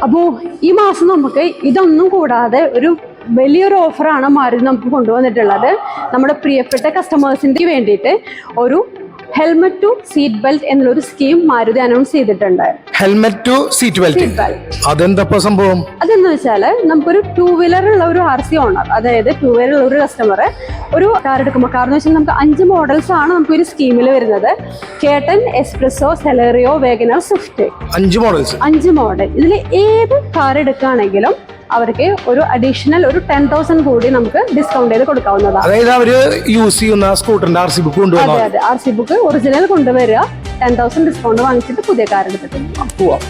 അപ്പോൾ ഈ മാസം നമുക്ക് ഇതൊന്നും കൂടാതെ ഒരു വലിയൊരു ഓഫറാണ് മാരുതി നമുക്ക് കൊണ്ടുവന്നിട്ടുള്ളത്. നമ്മുടെ പ്രിയപ്പെട്ട കസ്റ്റമേഴ്സിന് വേണ്ടിയിട്ട് ഒരു ഹെൽമെറ്റ് ടു സീറ്റ് ബെൽറ്റ് എന്നൊരു സ്കീം മാരുതി അനൗൺസ് ചെയ്തിട്ടുണ്ട്. ഹെൽമെറ്റ് ടു സീറ്റ് ബെൽറ്റ്, അതെന്താ സംഭവം? അതെന്ന് വെച്ചാൽ നമുക്കൊരു 2 വീലർ ഉള്ള ഒരു RC ഓണർ, അതായത് 2 വീലർ ഉള്ള ഒരു കസ്റ്റമർ ഒരു കാർ എടുക്കുമ്പോൾ, കാർ എന്ന് വെച്ചാൽ നമുക്ക് 5 മോഡൽസ് ആണ് നമുക്ക് ഒരു സ്കീമിൽ വരുന്നത്. K ten, S Presso, Celerio, Wagon R, Swift, 5 model. ഇതിൽ ഏത് കാർ എടുക്കുകയാണെങ്കിലും അവർക്ക് ഒരു അഡീഷണൽ ഒരു 10,000 കൂടി നമുക്ക് ഡിസ്കൗണ്ട് ചെയ്ത് കൊടുക്കാവുന്നതാണ്. അതായത് അവര് യൂസ് ചെയ്യുന്ന സ്കൂട്ടറിന്റെ RC ബുക്ക് കൊണ്ടുവരണം. അതെ, RC ബുക്ക് ഒറിജിനൽ കൊണ്ടുവരിക, 10,000 ഡിസ്കൗണ്ട് വാങ്ങിച്ചിട്ട് പുതിയ കാർ എടുത്തിട്ട് പോവാം.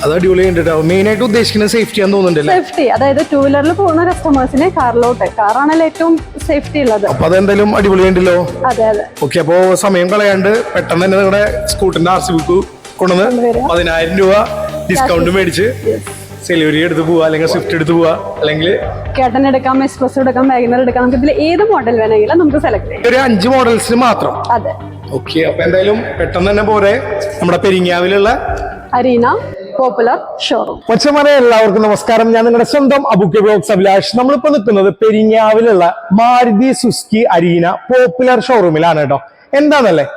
അത് അടിപൊളിയായിട്ടുണ്ടാവും. മെയിൻ ആയിട്ട് ഉദ്ദേശിക്കുന്നത് സേഫ്റ്റി ആണെന്ന് തോന്നുന്നുണ്ടല്ലേ? സേഫ്റ്റി, അതായത് 2 വീലറിൽ പോകുന്ന കസ്റ്റമേഴ്സിന് കാറാണല്ലോ ഏറ്റവും സേഫ്റ്റി ഉള്ളത്. അപ്പൊ അതെന്തായാലും അടിപൊളിയുണ്ടല്ലോ. അതെ അതെ. ഓക്കെ, അപ്പോ സമയം കളയാണ്ട് പെട്ടെന്ന് തന്നെ നിങ്ങളുടെ സ്കൂട്ടറിന്റെ RC ബുക്ക് കൊണ്ടുവന്ന് 10,000 രൂപ ഡിസ്കൗണ്ട് മേടിച്ച് സെലൂരി എടുത്ത് പോവാ, അല്ലെങ്കിൽ സ്വിഫ്റ്റ് എടുത്ത് പോവാ, അല്ലെങ്കിൽ കേട്ടൻ എടുക്കാം, എക്സ്പ്രസ് എടുക്കാം, വാഗനർ എടുക്കാം. നമുക്ക് ഇതിൽ ഏത് മോഡൽ വേണമെങ്കിലും നമുക്ക് സെലക്ട് ചെയ്യാം. ഒരു 5 മോഡൽസിന് മാത്രം. അതെ. ഓക്കെ, അപ്പൊ എന്തായാലും പെട്ടെന്ന് തന്നെ പോരെ നമ്മുടെ പെരിങ്ങാവിലുള്ള അരീന പോപ്പുലർ ഷോറൂം. കൊച്ചമനെ എല്ലാവർക്കും നമസ്കാരം. ഞാൻ നിങ്ങളുടെ സ്വന്തം അബുക്കെ ബ്ലോഗ്സ് അഭിലാഷ്. നമ്മളിപ്പോ നിൽക്കുന്നത് പെരിങ്ങാവിലുള്ള മാരുതി സുസുക്കി അരീന പോപ്പുലർ ഷോറൂമിലാണ് കേട്ടോ. എന്താണല്ലേ,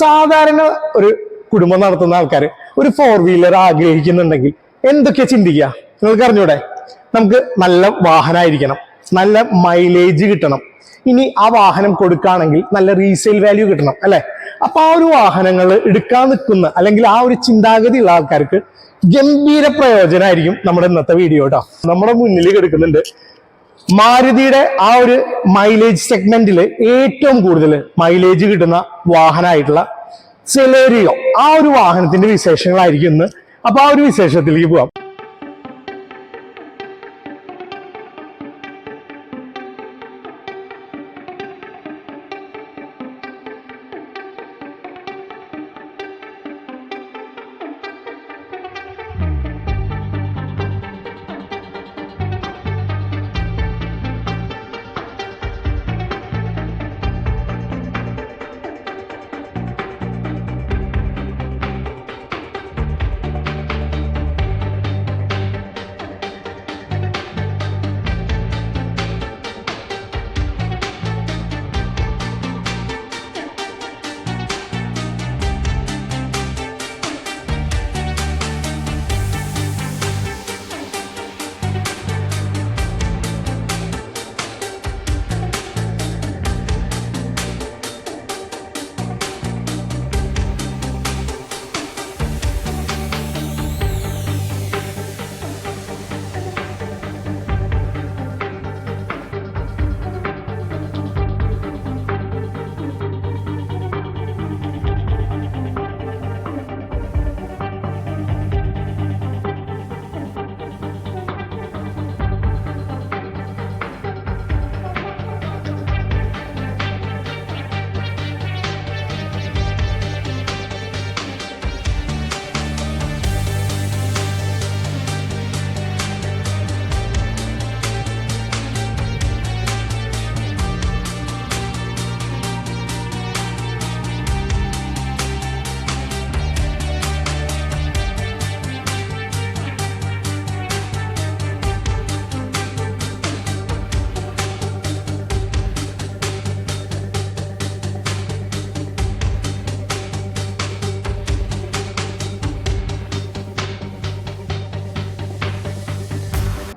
സാധാരണ ഒരു കുടുംബം നടത്തുന്ന ആൾക്കാർ ഒരു 4 വീലർ ആഗ്രഹിക്കുന്നുണ്ടെങ്കിൽ എന്തൊക്കെയാ ചിന്തിക്കുക നിങ്ങൾക്ക് അറിഞ്ഞൂടെ? നമുക്ക് നല്ല വാഹനമായിരിക്കണം, നല്ല മൈലേജ് കിട്ടണം, ഇനി ആ വാഹനം കൊടുക്കുകയാണെങ്കിൽ നല്ല റീസെയിൽ വാല്യൂ കിട്ടണം, അല്ലെ? അപ്പൊ ആ ഒരു വാഹനങ്ങൾ എടുക്കാൻ നിൽക്കുന്ന അല്ലെങ്കിൽ ആ ഒരു ചിന്താഗതി ഉള്ള ആൾക്കാർക്ക് ഗംഭീര പ്രയോജനമായിരിക്കും നമ്മുടെ ഇന്നത്തെ വീഡിയോ കേട്ടോ. നമ്മുടെ മുന്നിൽ കിടക്കുന്നുണ്ട് മാരുതിയുടെ ആ ഒരു മൈലേജ് സെഗ്മെന്റിൽ ഏറ്റവും കൂടുതൽ മൈലേജ് കിട്ടുന്ന വാഹനമായിട്ടുള്ള സെലേറിയോ. ആ ഒരു വാഹനത്തിന്റെ വിശേഷങ്ങളായിരിക്കും ഇന്ന്. അപ്പൊ ആ ഒരു വിശേഷത്തിലേക്ക് പോവാം.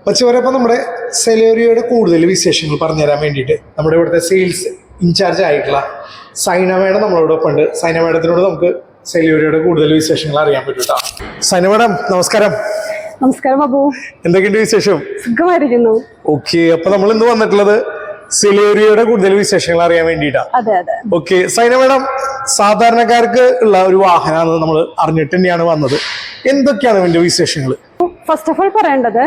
പക്ഷെ വരപ്പോൾ നമ്മുടെ സെലേറിയോയുടെ കൂടുതൽ വിശേഷങ്ങൾ പറഞ്ഞുതരാൻ വേണ്ടിയിട്ട് നമ്മുടെ ഇവിടുത്തെ സെയിൽസ് ഇൻചാർജ് ആയിട്ടുള്ള സൈന മേഡം നമ്മളോടൊപ്പം ഉണ്ട്. സൈന മേഡത്തിനോട് നമുക്ക് സെലേറിയോയുടെ കൂടുതൽ വിശേഷങ്ങൾ അറിയാൻ പറ്റും കേട്ടോ. സൈന മേഡം നമസ്കാരം. നമസ്കാരം ബാബു. എന്തൊക്കെയുണ്ട് വിശേഷം? സുഖമായിരിക്കുന്നു. ഓക്കെ, അപ്പൊ നമ്മൾ ഇന്ന് വന്നിട്ടുള്ളത് സെലേറിയോയുടെ കൂടുതൽ വിശേഷങ്ങൾ അറിയാൻ വേണ്ടിയിട്ടാണ്. അതെ അതെ. ഓക്കെ, സൈന മേഡം, സാധാരണക്കാർക്ക് ഉള്ള ഒരു വാഹനമാണ് നമ്മൾ അറിഞ്ഞിട്ട് തന്നെയാണ് വന്നത്. എന്തൊക്കെയാണ് ഇതിന്റെ വിശേഷങ്ങൾ? ഫസ്റ്റ് ഓഫ് ഓൾ പറയേണ്ടത്,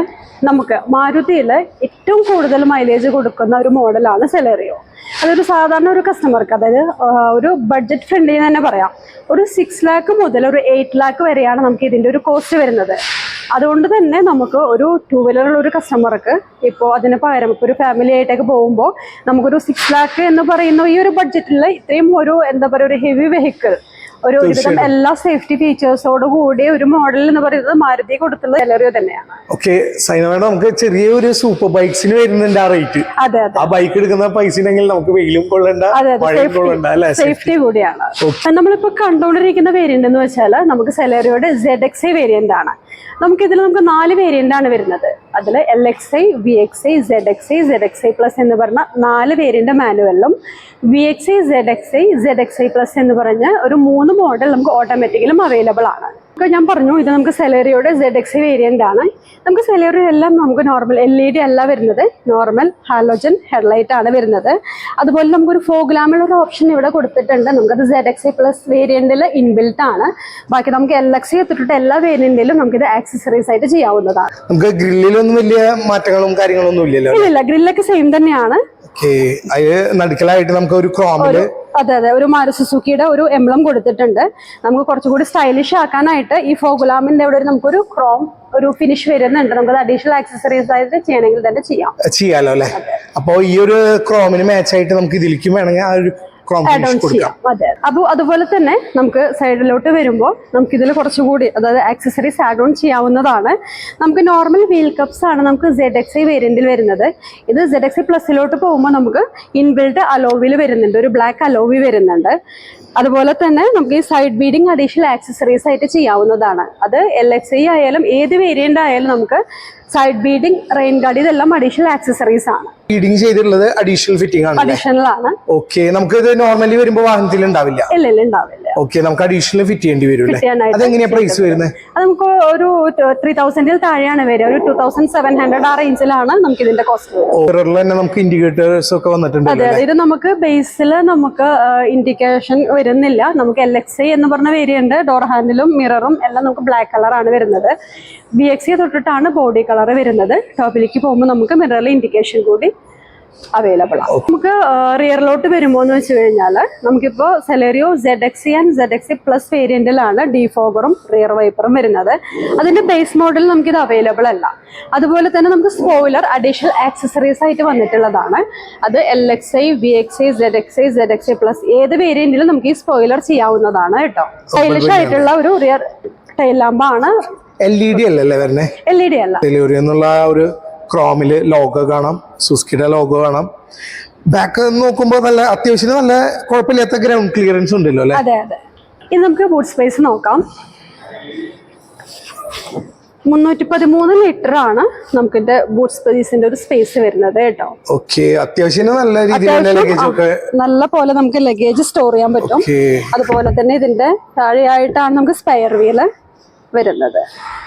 നമുക്ക് മാരുതിയിൽ ഏറ്റവും കൂടുതൽ മൈലേജ് കൊടുക്കുന്ന ഒരു മോഡലാണ് സെലേറിയോ. അതൊരു സാധാരണ ഒരു കസ്റ്റമർക്ക്, അതായത് ഒരു ബഡ്ജറ്റ് ഫ്രണ്ട്ലി എന്ന് തന്നെ പറയാം. ഒരു 6 lakh മുതൽ ഒരു 8 lakh വരെയാണ് നമുക്ക് ഇതിൻ്റെ ഒരു കോസ്റ്റ് വരുന്നത്. അതുകൊണ്ട് തന്നെ നമുക്ക് ഒരു 2 വീലറുള്ള ഒരു കസ്റ്റമർക്ക് ഇപ്പോൾ അതിന് പകരം ഇപ്പോൾ ഒരു ഫാമിലി ആയിട്ടൊക്കെ പോകുമ്പോൾ നമുക്കൊരു 6 lakh എന്ന് പറയുന്ന ഈ ഒരു ബഡ്ജറ്റിൽ ഇത്രയും ഒരു എന്താ പറയുക ഒരു ഹെവി വെഹിക്കിൾ ഒരു ഒരുവിധം എല്ലാ സേഫ്റ്റി ഫീച്ചേഴ്സോട് കൂടി ഒരു മോഡൽ എന്ന് പറയുന്നത് മാരുതി കൊടുത്തുള്ള സെലറിയോ തന്നെയാണ്. ഓക്കെ സൈന മാഡം, നമുക്ക് ചെറിയൊരു സൂപ്പർ ബൈക്സിന് വരുന്നുണ്ട് ആ റേറ്റ്. അതെ അതെ, ആ ബൈക്ക് എടുക്കുന്ന പൈസ ഉണ്ടെങ്കിൽ നമുക്ക് വെയിലും കൊള്ളണ്ട മഴയും കൊള്ളണ്ട അല്ലെ, സേഫ്റ്റി കൂടിയാണ്. നമ്മളിപ്പോ കണ്ടുകൊണ്ടിരിക്കുന്ന വേരിയന്റ് എന്ന് വെച്ചാൽ നമുക്ക് സെലറിയോയുടെ ZXi വേരിയന്റ് ആണ്. നമുക്കിതിൽ നമുക്ക് 4 വേരിയന്റ് ആണ് വരുന്നത്. അതിൽ LXi, VXi, ZXi, ZXi plus എന്ന് പറഞ്ഞ 4 വേരിയന്റ് മാനുവലും VXi, ZXi, ZXi പ്ലസ് എന്ന് പറഞ്ഞ ഒരു 3 മോഡൽ നമുക്ക് ഓട്ടോമാറ്റിക്കലും അവൈലബിൾ ആണ്. ഞാൻ പറഞ്ഞു ഇത് നമുക്ക് സെലറിയോയുടെ ZXi വേരിയന്റ് ആണ്. നമുക്ക് സെലറിയോ എല്ലാം നമുക്ക് നോർമൽ LED അല്ല വരുന്നത്, നോർമൽ ഹാലോജൻ ഹെഡ്ലൈറ്റ് ആണ് വരുന്നത്. അതുപോലെ നമുക്കൊരു ഫോഗ് ലാമ്പുള്ള ഒരു ഓപ്ഷൻ ഇവിടെ കൊടുത്തിട്ടുണ്ട്. നമുക്കത് ZXi പ്ലസ് വേരിയന്റിൽ ഇൻബിൽട്ട് ആണ്. ബാക്കി നമുക്ക് LXi എത്തിയിട്ട് എല്ലാ വേരിയന്റിലും നമുക്കിത് ആക്സസറീസ് ആയിട്ട് ചെയ്യാവുന്നതാണ്. നമുക്ക് ഗ്രില്ലിലൊന്നും വലിയ മാറ്റങ്ങളും കാര്യങ്ങളൊന്നും ഇല്ലല്ലോ? ഇല്ല, ഗ്രില്ലൊക്കെ സെയിം തന്നെയാണ്. നടുക്കലായിട്ട് നമുക്ക് ഒരു ക്രോമില് അതെ അതെ, ഒരു മാരുതി സുസുക്കിയുടെ ഒരു എംബ്ലം കൊടുത്തിട്ടുണ്ട്. നമുക്ക് കുറച്ചുകൂടി സ്റ്റൈലിഷ് ആക്കാനായിട്ട് ഈ ഫോഗുലാമിന്റെ അവിടെ നമുക്കൊരു ക്രോം ഒരു ഫിനിഷ് വരുന്നുണ്ട്. നമുക്ക് അഡീഷണൽ ആക്സസറീസ് ആയിട്ട് ചെയ്യണമെങ്കിൽ തന്നെ ചെയ്യാലോ അല്ലെ. അപ്പൊ ഈ ഒരു ക്രോമിന് മാച്ച് ആയിട്ട് നമുക്ക് ഇതിലേക്കും വേണമെങ്കിൽ ആ ഒരു അതെ. അപ്പൊ അതുപോലെ തന്നെ നമുക്ക് സൈഡിലോട്ട് വരുമ്പോൾ നമുക്ക് ഇതിൽ കുറച്ചുകൂടി അതായത് ആക്സസറീസ് ആഡ് ഓൺ ചെയ്യാവുന്നതാണ്. നമുക്ക് നോർമൽ വീൽ കപ്സ് ആണ് നമുക്ക് ZXi വേരിയന്റിൽ വരുന്നത്. ഇത് ZXi പ്ലസിലോട്ട് പോകുമ്പോൾ നമുക്ക് ഇൻബിൽട്ട് അലോവിൽ വരുന്നുണ്ട്, ഒരു ബ്ലാക്ക് അലോവി വരുന്നുണ്ട്. അതുപോലെ തന്നെ നമുക്ക് ഈ സൈഡ് ബീഡിങ് അഡീഷണൽ ആക്സസറീസ് ആയിട്ട് ചെയ്യാവുന്നതാണ്. അത് LXi ആയാലും ഏത് വേരിയന്റ് ആയാലും നമുക്ക് സൈഡ് ബീഡിങ്, റെയിൻ ഗാർഡ് ഇതെല്ലാം അഡീഷണൽ ആക്സസറീസ് ആണ്. ഫീഡിങ് ചെയ്തിട്ടുള്ളത് അഡീഷണൽ ഫിറ്റിംഗ് ആണ്. അഡീഷണൽ ആണ്. ഓക്കെ, നമുക്ക് ഇത് നോർമലി വരുമ്പോൾ വാഹനത്തിൽ ഉണ്ടാവില്ല. ഇല്ല ഉണ്ടാവില്ല. ഓക്കെ, നമുക്ക് അഡീഷണൽ ഫിറ്റ് ചെയ്യേണ്ടി വരും. അതെങ്ങനെയാ പ്രൈസ് വരുന്നത്? അത് നമുക്ക് ഒരു 3000 താഴെയാണ് വരിക. ഒരു 2700 ആ റേഞ്ചിലാണ് നമുക്ക് ഇതിന്റെ കോസ്റ്റ്. നമുക്ക് ഇൻഡിക്കേറ്റേഴ്സ് ഒക്കെ വന്നിട്ടുണ്ട്. അതെ, ഇത് നമുക്ക് ബേസിൽ നമുക്ക് ഇൻഡിക്കേഷൻ വരുന്നില്ല. നമുക്ക് LXi എന്ന് പറഞ്ഞ വേരിയന്റ് ഡോർ ഹാൻഡിലും മിററും എല്ലാം നമുക്ക് ബ്ലാക്ക് കളർ ആണ് വരുന്നത്. VXi തൊട്ടിട്ടാണ് ബോഡി കളർ വരുന്നത്. ടോപ്പിലേക്ക് പോകുമ്പോൾ നമുക്ക് മിററിൽ ഇൻഡിക്കേഷൻ കൂടി അവൈലബിൾ ആണ്. നമുക്ക് റിയറിലോട്ട് വരുമ്പോൾ എന്ന് വെച്ച് കഴിഞ്ഞാൽ നമുക്കിപ്പോൾ Celerio ZXi and ZXi plus വേരിയന്റിലാണ് ഡിഫോഗറും റിയർ വൈപ്പറും വരുന്നത്. അതിന്റെ ബേസ് മോഡൽ നമുക്കിത് അവൈലബിൾ അല്ല. അതുപോലെ തന്നെ നമുക്ക് സ്പോയിലർ അഡീഷണൽ ആക്സസറീസ് ആയിട്ട് വന്നിട്ടുള്ളതാണ്. അത് LXi, VXi, ZXi പ്ലസ് ഏത് വേരിയന്റിലും നമുക്ക് ഈ സ്പോയിലർ ചെയ്യാവുന്നതാണ് കേട്ടോ. സ്റ്റൈലിഷ് ആയിട്ടുള്ള ഒരു റിയർ ടൈൽ ലാമ്പാണ്. LED അല്ലല്ലേ വരുന്നത്? LED അല്ല. സെലറിയോ എന്നുള്ള ഒരു ക്രോമില് ലോഗോ കാണാം, സുസ്കിയുടെ ലോഗോ കാണാം. ബാക്ക് നോക്കുമ്പോൾ നല്ല അത്യാവശ്യം നല്ല കുഴപ്പമില്ലാത്ത ഗ്രൗണ്ട് ക്ലിയറൻസ് ഉണ്ടല്ലോ അല്ലെ? അതെ അതെ. ഇനി നമുക്ക് ബൂട്ട് സ്പേസ് നോക്കാം. 313 ലിറ്റർ ആണ് നമുക്ക് ബൂട്ട് സ്പേസിന്റെ ഒരു സ്പേസ് വരുന്നത് കേട്ടോ. ഓക്കെ, അത്യാവശ്യം നല്ല രീതിയിൽ ലഗേജ് ഒക്കെ നല്ല പോലെ നമുക്ക് ലഗേജ് സ്റ്റോർ ചെയ്യാൻ പറ്റും. അതുപോലെ തന്നെ ഇതിന്റെ താഴെയായിട്ടാണ് നമുക്ക് സ്പെയർ വീല് വരുന്നത്.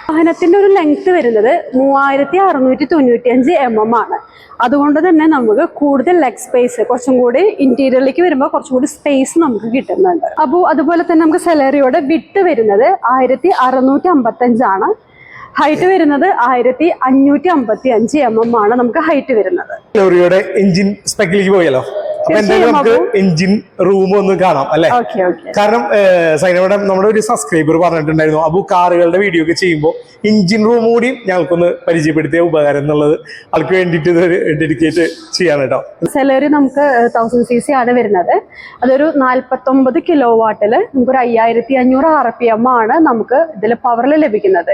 വാഹനത്തിന്റെ ഒരു ലെങ്ത് വരുന്നത് 3695 mm ആണ്. അതുകൊണ്ട് തന്നെ നമുക്ക് കൂടുതൽ ലെഗ് സ്പേസ്, കുറച്ചും കൂടി ഇന്റീരിയറിലേക്ക് വരുമ്പോൾ കുറച്ചും കൂടി സ്പേസ് നമുക്ക് കിട്ടുന്നുണ്ട്. അപ്പോൾ അതുപോലെ തന്നെ നമുക്ക് സെലറിയോടെ വിട്ട് വരുന്നത് 1655 ആണ്. ഹൈറ്റ് വരുന്നത് 1555 mm ആണ് നമുക്ക് ഹൈറ്റ് വരുന്നത്. സെലറിയോടെ എഞ്ചിൻ സ്പെക്കിലേക്ക് പോയാലോ? അപ്പൊ എന്തായാലും നമുക്ക് എഞ്ചിൻ റൂം ഒന്ന് കാണാം അല്ലെ? കാരണം സൈന മാഡം നമ്മുടെ ഒരു സബ്സ്ക്രൈബർ പറഞ്ഞിട്ടുണ്ടായിരുന്നു, അബു കാറുകളുടെ വീഡിയോ ഒക്കെ ചെയ്യുമ്പോൾ എഞ്ചിൻ റൂം കൂടി ഞങ്ങൾക്കൊന്ന് പരിചയപ്പെടുത്തിയ ഉപകാരം എന്നുള്ളത് ആൾക്ക് വേണ്ടിയിട്ട് ഡെഡിക്കേറ്റ് ചെയ്യാൻ കേട്ടോ. സെലറി നമുക്ക് 1000cc ആണ് വരുന്നത്. അതൊരു 49 kW നമുക്കൊരു 5500 RPM ആണ് നമുക്ക് ഇതിൽ പവറിൽ ലഭിക്കുന്നത്.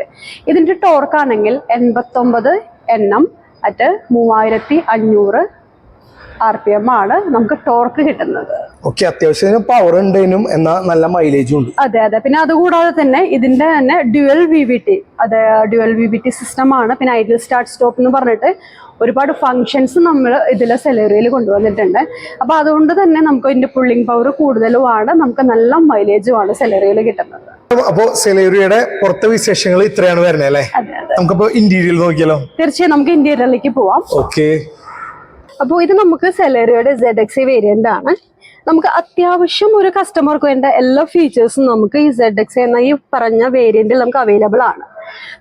ഇതിന്റെ ടോർക്ക് ആണെങ്കിൽ 89 Nm അറ്റ് 3500 RPM ആണ് നമുക്ക് ടോർക്ക് കിട്ടുന്നത്. ഓക്കെ, അത്യാവശ്യം പവർ ഉണ്ടേനും എന്നാ നല്ല മൈലേജും ഉണ്ട്. അതെ അതെ. പിന്നെ അതുകൂടാതെ തന്നെ ഇതിന്റെ തന്നെ ഡ്യുവൽ VVT സിസ്റ്റം ആണ്. പിന്നെ ഐഡിയൽ സ്റ്റാർട്ട് സ്റ്റോപ്പ് എന്ന് പറഞ്ഞിട്ട് ഒരുപാട് ഫങ്ഷൻസ് നമ്മൾ ഇതിലെ സെലറിയിൽ കൊണ്ടുവന്നിട്ടുണ്ട്. അപ്പൊ അതുകൊണ്ട് തന്നെ നമുക്ക് ഇതിന്റെ പുള്ളിംഗ് പവർ കൂടുതലുമാണ്, നമുക്ക് നല്ല മൈലേജുമാണ് സെലറിയിൽ കിട്ടുന്നത്. അപ്പോ സെലറിയുടെ പുറത്തെ വിശേഷങ്ങൾ ഇത്രയാണ് വരുന്നത് അല്ലേ? നമുക്കപ്പോ ഇന്റീരിയൽ നോക്കിയാലോ? തീർച്ചയായും നമുക്ക് ഇന്റീരിയറിലേക്ക് പോവാം. ഓക്കെ, അപ്പോൾ ഇത് നമുക്ക് സെലറിയോയുടെ ZXi വേരിയന്റ് ആണ്. നമുക്ക് അത്യാവശ്യം ഒരു കസ്റ്റമർക്ക് വേണ്ട എല്ലാ ഫീച്ചേഴ്സും നമുക്ക് ഈ ZXi എന്ന ഈ പറഞ്ഞ വേരിയന്റിൽ നമുക്ക് അവൈലബിൾ ആണ്.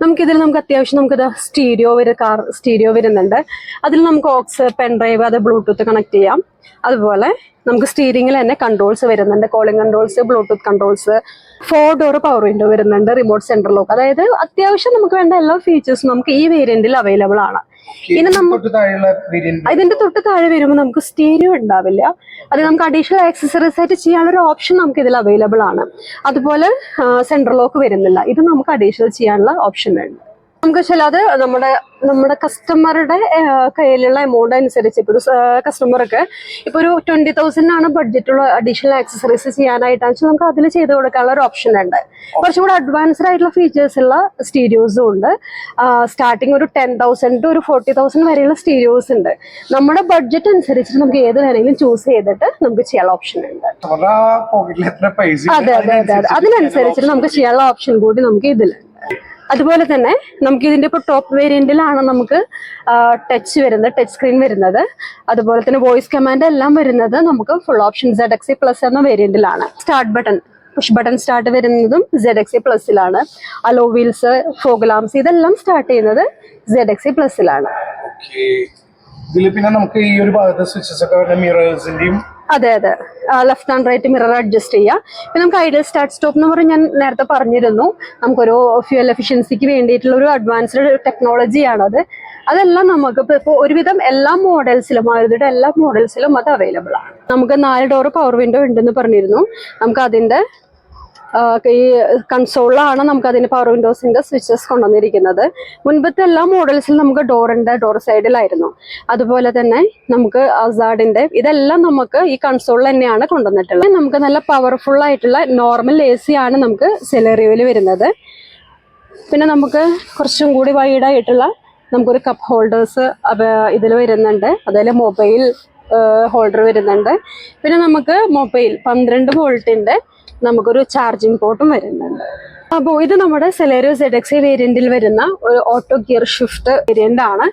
നമുക്കിതിൽ നമുക്ക് അത്യാവശ്യം നമുക്കിത് സ്റ്റീരിയോ വരുന്നുണ്ട്. അതിൽ നമുക്ക് ഓക്സ്, പെൻ ഡ്രൈവ്, അത് ബ്ലൂടൂത്ത് കണക്ട് ചെയ്യാം. അതുപോലെ നമുക്ക് സ്റ്റീരിംഗിൽ തന്നെ കൺട്രോൾസ് വരുന്നുണ്ട്, calling controls, Bluetooth controls, 4 door power window വരുന്നുണ്ട്, റിമോട്ട് സെൻട്രൽ ലോക്ക്. അതായത് അത്യാവശ്യം നമുക്ക് വേണ്ട എല്ലാ ഫീച്ചേഴ്സും നമുക്ക് ഈ വേരിയന്റിൽ അവൈലബിൾ ആണ്. ഇനി ഇതിന്റെ തൊട്ട് താഴെ വരുമ്പോൾ നമുക്ക് സ്റ്റീരിയോ ഉണ്ടാവില്ല. അത് നമുക്ക് അഡീഷണൽ ആക്സസറീസ് ആയിട്ട് ചെയ്യാനുള്ള ഒരു ഓപ്ഷൻ നമുക്ക് ഇതിൽ അവൈലബിൾ ആണ്. അതുപോലെ സെൻട്രൽ ലോക്ക് വരുന്നില്ല, ഇത് നമുക്ക് അഡീഷണൽ ചെയ്യാനുള്ള ഓപ്ഷൻ ഉണ്ട്. നമുക്ക് വെച്ചാൽ അത് നമ്മുടെ കസ്റ്റമറുടെ കയ്യിലുള്ള എമൗണ്ട് അനുസരിച്ച് ഇപ്പോൾ ഒരു കസ്റ്റമർക്ക് ഇപ്പോൾ ഒരു 20,000 ആണ് ബഡ്ജറ്റുള്ള അഡീഷണൽ ആക്സസറീസ് ചെയ്യാനായിട്ടാണെന്ന് വെച്ചാൽ നമുക്ക് അതിൽ ചെയ്ത് കൊടുക്കാനുള്ള ഒരു ഓപ്ഷൻ ഉണ്ട്. കുറച്ചും കൂടെ അഡ്വാൻസ്ഡ് ആയിട്ടുള്ള ഫീച്ചേഴ്സ് ഉള്ള സ്റ്റീരിയോസും ഉണ്ട്. സ്റ്റാർട്ടിങ് ഒരു 10,000 to ഒരു 40,000 വരെയുള്ള സ്റ്റീരിയോസ് ഉണ്ട്. നമ്മുടെ ബഡ്ജറ്റ് അനുസരിച്ച് നമുക്ക് ഏത് വേണമെങ്കിലും ചൂസ് ചെയ്തിട്ട് നമുക്ക് ചെയ്യാനുള്ള ഓപ്ഷൻ ഉണ്ട്. അതെ അതെ അതെ അതെ, അതിനനുസരിച്ചിട്ട് നമുക്ക് ചെയ്യാനുള്ള ഓപ്ഷൻ കൂടി നമുക്ക് ഇതിലുണ്ട്. അതുപോലെ തന്നെ നമുക്ക് ഇതിന്റെ ഇപ്പോൾ ടോപ്പ് വേരിയന്റിലാണ് നമുക്ക് ടച്ച് വരുന്നത്, ടച്ച് സ്ക്രീൻ വരുന്നത്. അതുപോലെ തന്നെ വോയിസ് കമാൻഡ് എല്ലാം വരുന്നത് നമുക്ക് ഫുൾ ഓപ്ഷൻ ZXE+ എന്ന വേരിയന്റിലാണ്. Start button, push button start വരുന്നതും ZXE+ലാണ്. അലോ വീൽസ്, ഫോഗ് ലാംപ്സ് ഇതെല്ലാം സ്റ്റാർട്ട് ചെയ്യുന്നത് ZXE+ലാണ്. പിന്നെ നമുക്ക് ഈ ഒരു ഭാഗത്ത് സ്വിച്ചസ് ഒക്കെ വരുന്ന മിറേഴ്സിന്റെയും അതെ അതെ, left and right mirror adjust ചെയ്യാം. പിന്നെ നമുക്ക് ഐഡിയൽ സ്റ്റാർട്ട് സ്റ്റോപ്പ് എന്ന് പറഞ്ഞ് ഞാൻ നേരത്തെ പറഞ്ഞിരുന്നു, നമുക്കൊരു ഫ്യൂൽ എഫിഷ്യൻസിക്ക് വേണ്ടിയിട്ടുള്ള ഒരു അഡ്വാൻസ്ഡ് ടെക്നോളജിയാണത്. അതെല്ലാം നമുക്ക് ഇപ്പോൾ ഒരുവിധം എല്ലാ മോഡൽസിലും, മാരുതിയുടെ എല്ലാ മോഡൽസിലും അത് അവൈലബിൾ ആണ്. നമുക്ക് 4 ഡോർ പവർ വിൻഡോ ഉണ്ടെന്ന് പറഞ്ഞിരുന്നു. നമുക്ക് അതിന്റെ ഈ കൺസോളിലാണ് നമുക്ക് അതിന്റെ പവർ വിൻഡോസിന്റെ സ്വിച്ചസ് കൊണ്ടുവന്നിരിക്കുന്നത്. മുൻപത്തെ എല്ലാ മോഡൽസിലും നമുക്ക് ഡോർ സൈഡിലായിരുന്നു. അതുപോലെ തന്നെ നമുക്ക് അസാഡിന്റെ ഇതെല്ലാം നമുക്ക് ഈ കൺസോളിൽ തന്നെയാണ് കൊണ്ടുവന്നിട്ടുള്ളത്. നമുക്ക് നല്ല പവർഫുൾ ആയിട്ടുള്ള നോർമൽ AC ആണ് നമുക്ക് സെലറിയോയിൽ വരുന്നത്. പിന്നെ നമുക്ക് കുറച്ചും കൂടി വൈഡായിട്ടുള്ള നമുക്കൊരു കപ്പ് ഹോൾഡേഴ്സ് ഇതിൽ വരുന്നുണ്ട്. അതുപോലെ മൊബൈൽ ഹോൾഡർ വരുന്നുണ്ട്. പിന്നെ നമുക്ക് മൊബൈൽ 12 വോൾട്ടിന്റെ നമുക്കൊരു ചാർജിങ് പോർട്ടും വരുന്നുണ്ട്. അപ്പോൾ ഇത് നമ്മുടെ സെലേറിയോ ZXE വേരിയന്റിൽ വരുന്ന ഒരു ഓട്ടോ ഗിയർ ഷിഫ്റ്റ് വേരിയന്റ് ആണ്.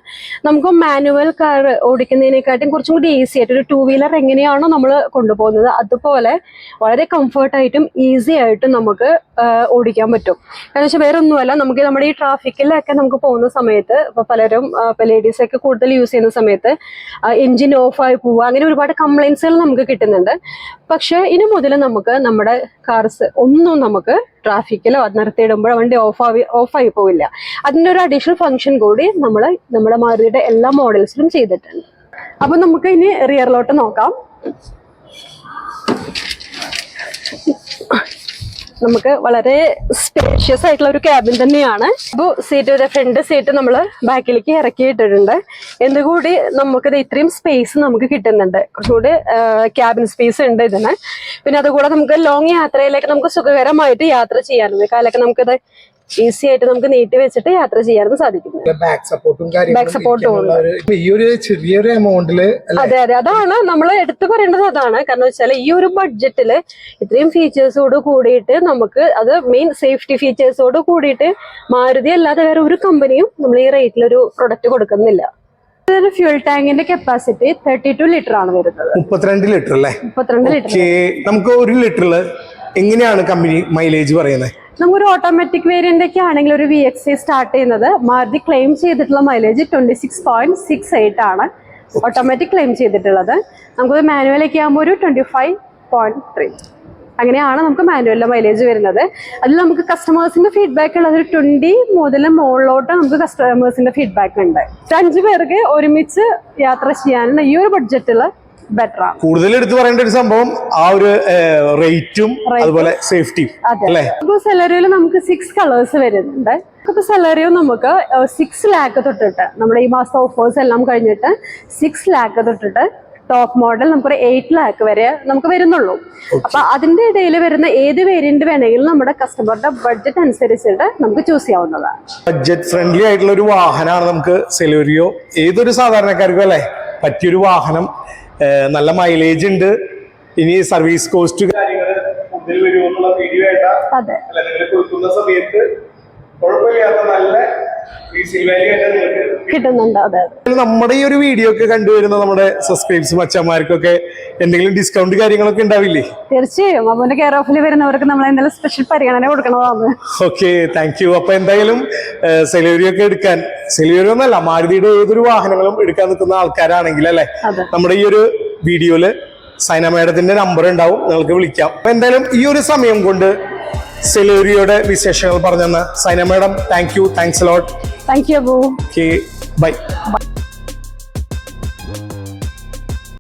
നമുക്ക് മാനുവൽ കാർ ഓടിക്കുന്നതിനെക്കാട്ടും കുറച്ചും കൂടി ഈസി ആയിട്ട് ഒരു 2 വീലർ എങ്ങനെയാണോ നമ്മൾ കൊണ്ടുപോകുന്നത് അതുപോലെ വളരെ കംഫർട്ടായിട്ടും ഈസി ആയിട്ടും നമുക്ക് ഓടിക്കാൻ പറ്റും. കാരണം വെച്ചാൽ വേറെ ഒന്നുമല്ല, നമുക്ക് നമ്മുടെ ഈ ട്രാഫിക്കിലൊക്കെ നമുക്ക് പോകുന്ന സമയത്ത് ഇപ്പോൾ പലരും ലേഡീസ് ഒക്കെ കൂടുതൽ യൂസ് ചെയ്യുന്ന സമയത്ത് എഞ്ചിൻ ഓഫായി പോവുക, അങ്ങനെ ഒരുപാട് കംപ്ലൈൻസുകൾ നമുക്ക് കിട്ടുന്നുണ്ട്. പക്ഷെ ഇനി മുതൽ നമുക്ക് നമ്മുടെ കാർസ് ഒന്നും നമുക്ക് ട്രാഫിക്കിലോ നിർത്തിയിടുമ്പോൾ വണ്ടി ഓഫായി പോവില്ല. അതിൻ്റെ ഒരു അഡീഷണൽ ഫംഗ്ഷൻ കൂടി നമ്മുടെ മാരുതിയുടെ എല്ലാ മോഡൽസിലും ചെയ്തിട്ടുണ്ട്. അപ്പൊ നമുക്ക് ഇനി റിയറിലോട്ട് നോക്കാം. നമുക്ക് വളരെ സ്പേഷ്യസ് ആയിട്ടുള്ള ഒരു ക്യാബിൻ തന്നെയാണ്. അപ്പോൾ ഫ്രണ്ട് സീറ്റ് നമ്മൾ ബാക്കിലേക്ക് ഇറക്കിയിട്ടിട്ടുണ്ട്. എന്തുകൂടി നമുക്കിത് ഇത്രയും സ്പേസ് നമുക്ക് കിട്ടുന്നുണ്ട്, കുറച്ചുകൂടി ക്യാബിൻ സ്പേസ് ഉണ്ട് ഇതിന്. പിന്നെ അതുകൂടെ നമുക്ക് ലോങ് യാത്രയിലേക്ക് നമുക്ക് സുഖകരമായിട്ട് യാത്ര ചെയ്യാറുണ്ട്. കാലൊക്കെ നമുക്കിത് ഈസി ആയിട്ട് നമുക്ക് നീട്ടി വെച്ചിട്ട് യാത്ര ചെയ്യാനും സാധിക്കും. ബാക്ക് സപ്പോർട്ടും ഉണ്ട്. ഈ ഒരു ചെറിയൊരു എമൗണ്ടില് അതെ അതെ, അതാണ് നമ്മൾ എടുത്തു പറയേണ്ടത്. അതാണ് കാരണം വെച്ചാൽ ഈ ഒരു ബഡ്ജറ്റില് ഇത്രയും ഫീച്ചേഴ്സോട് കൂടിയിട്ട് നമുക്ക് അത് മെയിൻ സേഫ്റ്റി ഫീച്ചേഴ്സോട് കൂടിയിട്ട് മാരുതി അല്ലാതെ വേറെ ഒരു കമ്പനിയും നമ്മൾ ഈ റേറ്റിൽ ഒരു പ്രൊഡക്റ്റ് കൊടുക്കുന്നില്ല. ഫ്യൂൽ ടാങ്കിന്റെ കപ്പാസിറ്റി 32 ലിറ്റർ ആണ് വരുന്നത്. 32 ലിറ്റർ അല്ലേ? 32 ലിറ്റർ. നമുക്ക് 1 ലിറ്ററില് എങ്ങനെയാണ് കമ്പനി മൈലേജ് പറയുന്നത്? നമുക്കൊരു ഓട്ടോമാറ്റിക് വേരിയന്റ് ഒക്കെ ആണെങ്കിൽ ഒരു VXE സ്റ്റാർട്ട് ചെയ്യുന്നത് മാരുതി ക്ലെയിം ചെയ്തിട്ടുള്ള മൈലേജ് 26.68 ആണ് ഓട്ടോമാറ്റിക് ക്ലെയിം ചെയ്തിട്ടുള്ളത്. നമുക്കൊരു മാനുവലൊക്കെ ആകുമ്പോൾ ഒരു 25.3 അങ്ങനെയാണ് നമുക്ക് മാനുവലിലെ മൈലേജ് വരുന്നത്. അതിൽ നമുക്ക് കസ്റ്റമേഴ്സിന്റെ ഫീഡ്ബാക്ക് ഉള്ളത് ഒരു 20 മുതൽ മുകളിലോട്ട് നമുക്ക് കസ്റ്റമേഴ്സിന്റെ ഫീഡ്ബാക്ക് ഉണ്ട്. 5 പേർക്ക് ഒരുമിച്ച് യാത്ര ചെയ്യാനുള്ള ഈ ഒരു ബഡ്ജറ്റില് ബെറ്റർ ആണ്. കൂടുതൽ എടുത്തു പറയേണ്ട ഒരു സംഭവം ആ ഒരു റേറ്റും അതുപോലെ സേഫ്റ്റി അല്ലേ? ഇപ്പൊ സെലറിയോയിൽ നമുക്ക് 6 കളേഴ്സ് വരുന്നുണ്ട്. ഇപ്പൊ സെലറിയോ നമുക്ക് 6 ലാക്ക് തൊട്ടിട്ട് നമ്മുടെ ഈ മാസത്തെ ഓഫേഴ്സ് എല്ലാം കഴിഞ്ഞിട്ട് 6 ലാക്ക് തൊട്ടിട്ട് ടോപ്പ് മോഡൽ നമുക്കൊരു 8 ലാക്ക് വരെ നമുക്ക് വരുന്നുള്ളൂ. അപ്പൊ അതിന്റെ ഇടയിൽ വരുന്ന ഏത് വേരിയന്റ് വേണമെങ്കിലും നമ്മുടെ കസ്റ്റമറുടെ ബഡ്ജറ്റ് അനുസരിച്ചിട്ട് നമുക്ക് ചൂസ് ചെയ്യാവുന്നതാണ്. ബഡ്ജറ്റ് ഫ്രണ്ട്ലി ആയിട്ടുള്ള ഒരു വാഹനമാണ് നമുക്ക് സെലറിയോ. ഏതൊരു സാധാരണക്കാർക്കും അല്ലെ പറ്റിയൊരു വാഹനം. നല്ല മൈലേജ് ഉണ്ട്. ഇനി സർവീസ് കോസ്റ്റ് കാര്യങ്ങൾ കൂടുതൽ വരുമെന്നുള്ള വീഡിയോ ആയിട്ടാണ് കൊടുക്കുന്ന സമയത്ത് കുഴപ്പമില്ലാത്ത നല്ല കിട്ടുന്നുണ്ട്. അതെ, നമ്മുടെ ഈ ഒരു വീഡിയോ ഒക്കെ കണ്ടുവരുന്ന നമ്മുടെ സബ്സ്ക്രൈബേഴ്സും അച്ഛന്മാർക്കൊക്കെ എന്തെങ്കിലും ഡിസ്കൗണ്ട് കാര്യങ്ങളൊക്കെ ഉണ്ടാവില്ലേ? തീർച്ചയായും അപ്പൊ കെയർ ഓഫിൽ വരുന്നവർക്ക് നമ്മൾ എന്തെങ്കിലും സ്പെഷ്യൽ പരിഗണന കൊടുക്കണതാണ്. Okay, thank you. അപ്പൊ എന്തായാലും സെലറിയോ ഒക്കെ എടുക്കാൻ, സെലറിയോ എന്നല്ല മാരുതിയുടെ ഏതൊരു വാഹനങ്ങളും എടുക്കാൻ നിൽക്കുന്ന ആൾക്കാരാണെങ്കിൽ അല്ലെ, നമ്മുടെ ഈ ഒരു വീഡിയോയിൽ സൈന മാഡത്തിന്റെ നമ്പർ ഉണ്ടാവും, നിങ്ങൾക്ക് വിളിക്കാം. അപ്പൊ എന്തായാലും ഈ ഒരു സമയം കൊണ്ട് സെലേറിയോയുടെ വിശേഷങ്ങൾ പറഞ്ഞെന്ന Saina madam, thank you, thanks lot. Thank you Abu. Okay, by.